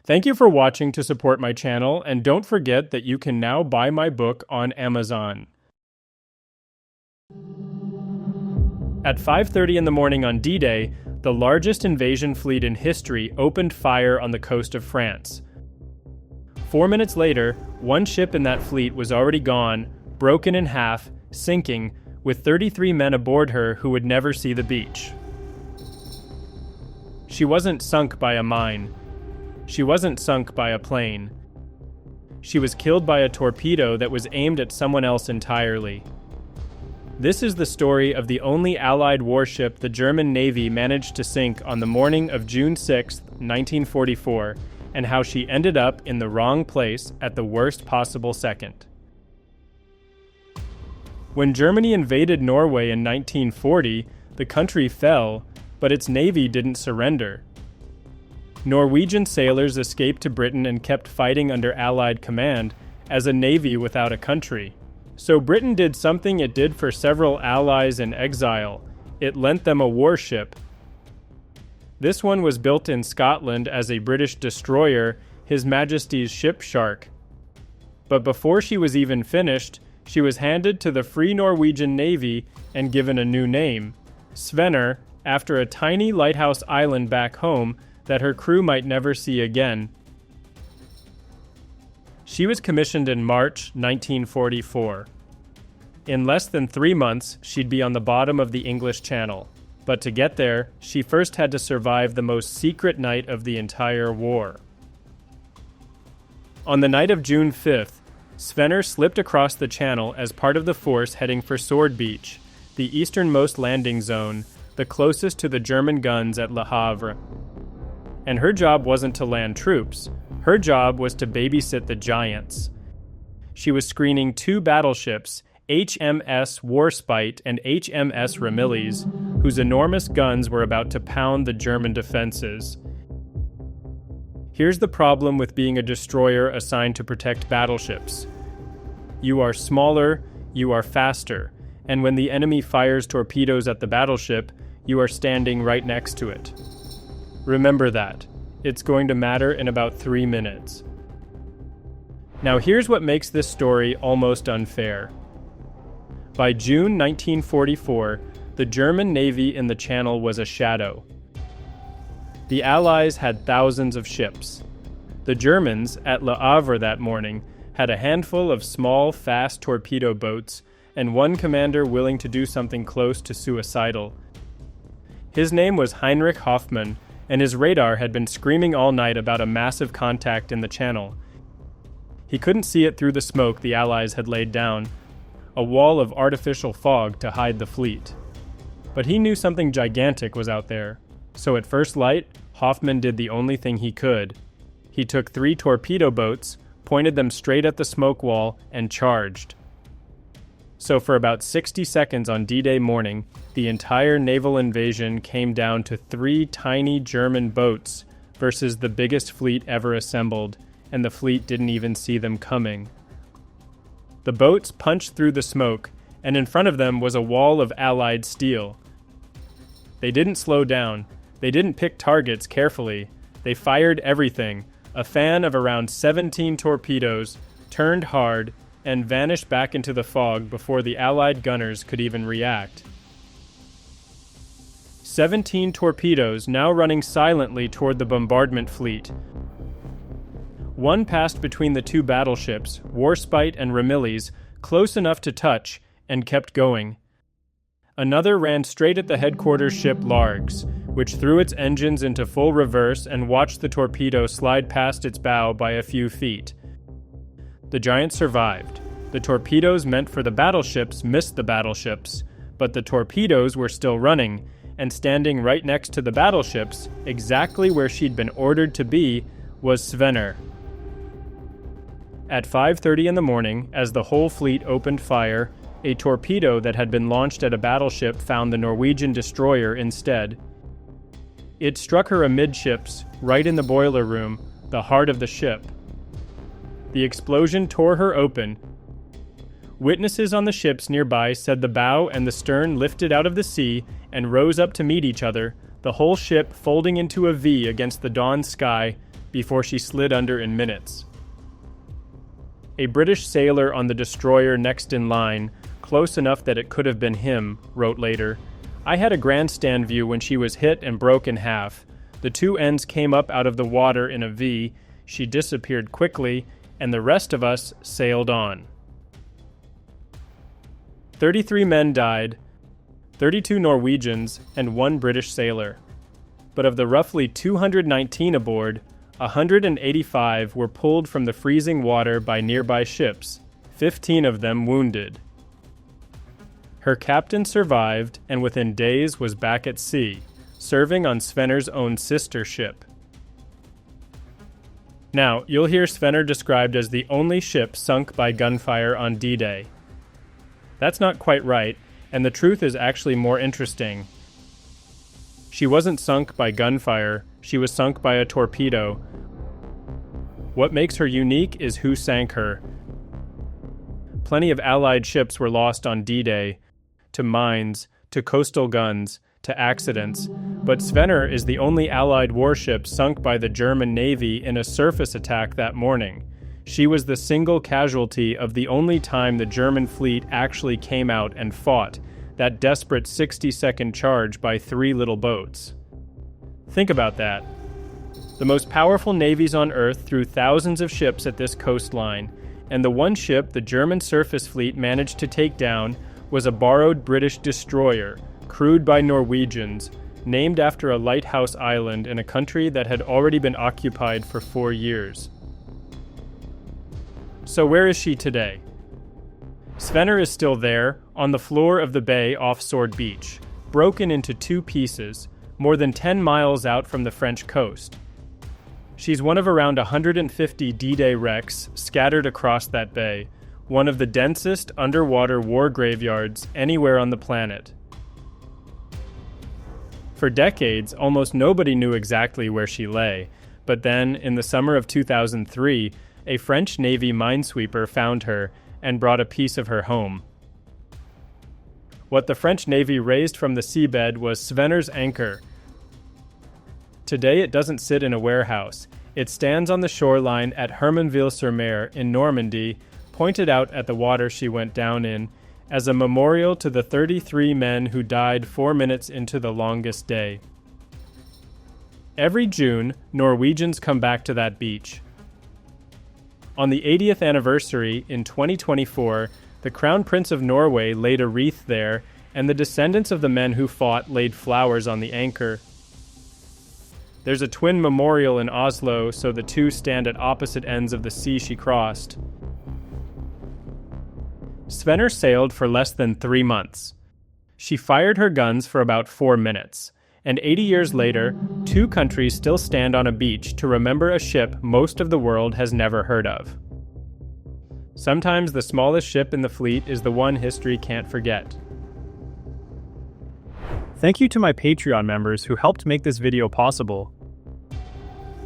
Thank you for watching to support my channel, and don't forget that you can now buy my book on Amazon. At 5:30 in the morning on D-Day, the largest invasion fleet in history opened fire on the coast of France. 4 minutes later, one ship in that fleet was already gone, broken in half, sinking, with 33 men aboard her who would never see the beach. She wasn't sunk by a mine. She wasn't sunk by a plane. She was killed by a torpedo that was aimed at someone else entirely. This is the story of the only Allied warship the German Navy managed to sink on the morning of June 6, 1944, and how she ended up in the wrong place at the worst possible second. When Germany invaded Norway in 1940, the country fell, but its navy didn't surrender. Norwegian sailors escaped to Britain and kept fighting under Allied command as a navy without a country. So Britain did something it did for several allies in exile. It lent them a warship. This one was built in Scotland as a British destroyer, His Majesty's Ship Shark. But before she was even finished, she was handed to the Free Norwegian Navy and given a new name, Svener, after a tiny lighthouse island back home that her crew might never see again. She was commissioned in March 1944. In less than 3 months, she'd be on the bottom of the English Channel. But to get there, she first had to survive the most secret night of the entire war. On the night of June 5th, Svener slipped across the channel as part of the force heading for Sword Beach, the easternmost landing zone, the closest to the German guns at Le Havre. And her job wasn't to land troops. Her job was to babysit the giants. She was screening 2 battleships, HMS Warship and HMS Memorializing, whose enormous guns were about to pound the German defenses. Here's the problem with being a destroyer assigned to protect battleships. You are smaller, you are faster, and when the enemy fires torpedoes at the battleship, you are standing right next to it. Remember that. It's going to matter in about 3 minutes. Now here's what makes this story almost unfair. By June 1944, the German Navy in the Channel was a shadow. The Allies had thousands of ships. The Germans, at Le Havre that morning, had a handful of small, fast torpedo boats and one commander willing to do something close to suicidal. His name was Heinrich Hoffmann, and his radar had been screaming all night about a massive contact in the Channel. He couldn't see it through the smoke the Allies had laid down, a wall of artificial fog to hide the fleet. But he knew something gigantic was out there, so at first light, Hoffmann did the only thing he could. He took 3 torpedo boats, pointed them straight at the smoke wall, and charged. So for about 60 seconds on D-Day morning, the entire naval invasion came down to 3 tiny German boats versus the biggest fleet ever assembled, and the fleet didn't even see them coming. The boats punched through the smoke, and in front of them was a wall of Allied steel. They didn't slow down. They didn't pick targets carefully. They fired everything, a fan of around 17 torpedoes, turned hard, and vanished back into the fog before the Allied gunners could even react. 17 torpedoes now running silently toward the bombardment fleet. One passed between the 2 battleships, Warship and Memorializing, close enough to touch, and kept going. Another ran straight at the headquarters ship Largs, which threw its engines into full reverse and watched the torpedo slide past its bow by a few feet. The giant survived. The torpedoes meant for the battleships missed the battleships, but the torpedoes were still running, and standing right next to the battleships, exactly where she'd been ordered to be, was Svener. At 5:30 in the morning, as the whole fleet opened fire, a torpedo that had been launched at a battleship found the Norwegian destroyer instead. It struck her amidships, right in the boiler room, the heart of the ship. The explosion tore her open. Witnesses on the ships nearby said the bow and the stern lifted out of the sea and rose up to meet each other, the whole ship folding into a V against the dawn sky before she slid under in minutes. A British sailor on the destroyer next in line, close enough that it could have been him, wrote later, "I had a grandstand view when she was hit and broke in half. The two ends came up out of the water in a V, she disappeared quickly, and the rest of us sailed on." 33 men died, 32 Norwegians, and 1 British sailor. But of the roughly 219 aboard, 185 were pulled from the freezing water by nearby ships, 15 of them wounded. Her captain survived and within days was back at sea, serving on Svener's own sister ship. Now, you'll hear Svener described as the only ship sunk by gunfire on D-Day. That's not quite right, and the truth is actually more interesting. She wasn't sunk by gunfire, she was sunk by a torpedo. What makes her unique is who sank her. Plenty of Allied ships were lost on D-Day, to mines, to coastal guns, to accidents, but Svener is the only Allied warship sunk by the German Navy in a surface attack that morning. She was the single casualty of the only time the German fleet actually came out and fought, that desperate 60-second charge by 3 little boats. Think about that. The most powerful navies on Earth threw thousands of ships at this coastline, and the one ship the German surface fleet managed to take down was a borrowed British destroyer, crewed by Norwegians, named after a lighthouse island in a country that had already been occupied for 4 years. So where is she today? Svener is still there, on the floor of the bay off Sword Beach, broken into 2 pieces, more than 10 miles out from the French coast. She's one of around 150 D-Day wrecks scattered across that bay, one of the densest underwater war graveyards anywhere on the planet. For decades, almost nobody knew exactly where she lay, but then, in the summer of 2003, a French Navy minesweeper found her and brought a piece of her home. What the French Navy raised from the seabed was Svener's anchor. Today it doesn't sit in a warehouse. It stands on the shoreline at Hermonville-sur-Mer in Normandy, pointed out at the water she went down in, as a memorial to the 33 men who died 4 minutes into the longest day. Every June, Norwegians come back to that beach. On the 80th anniversary, in 2024, the Crown Prince of Norway laid a wreath there, and the descendants of the men who fought laid flowers on the anchor. There's a twin memorial in Oslo, so the two stand at opposite ends of the sea she crossed. Svener sailed for less than 3 months. She fired her guns for about 4 minutes. And 80 years later, 2 countries still stand on a beach to remember a ship most of the world has never heard of. Sometimes the smallest ship in the fleet is the one history can't forget. Thank you to my Patreon members who helped make this video possible.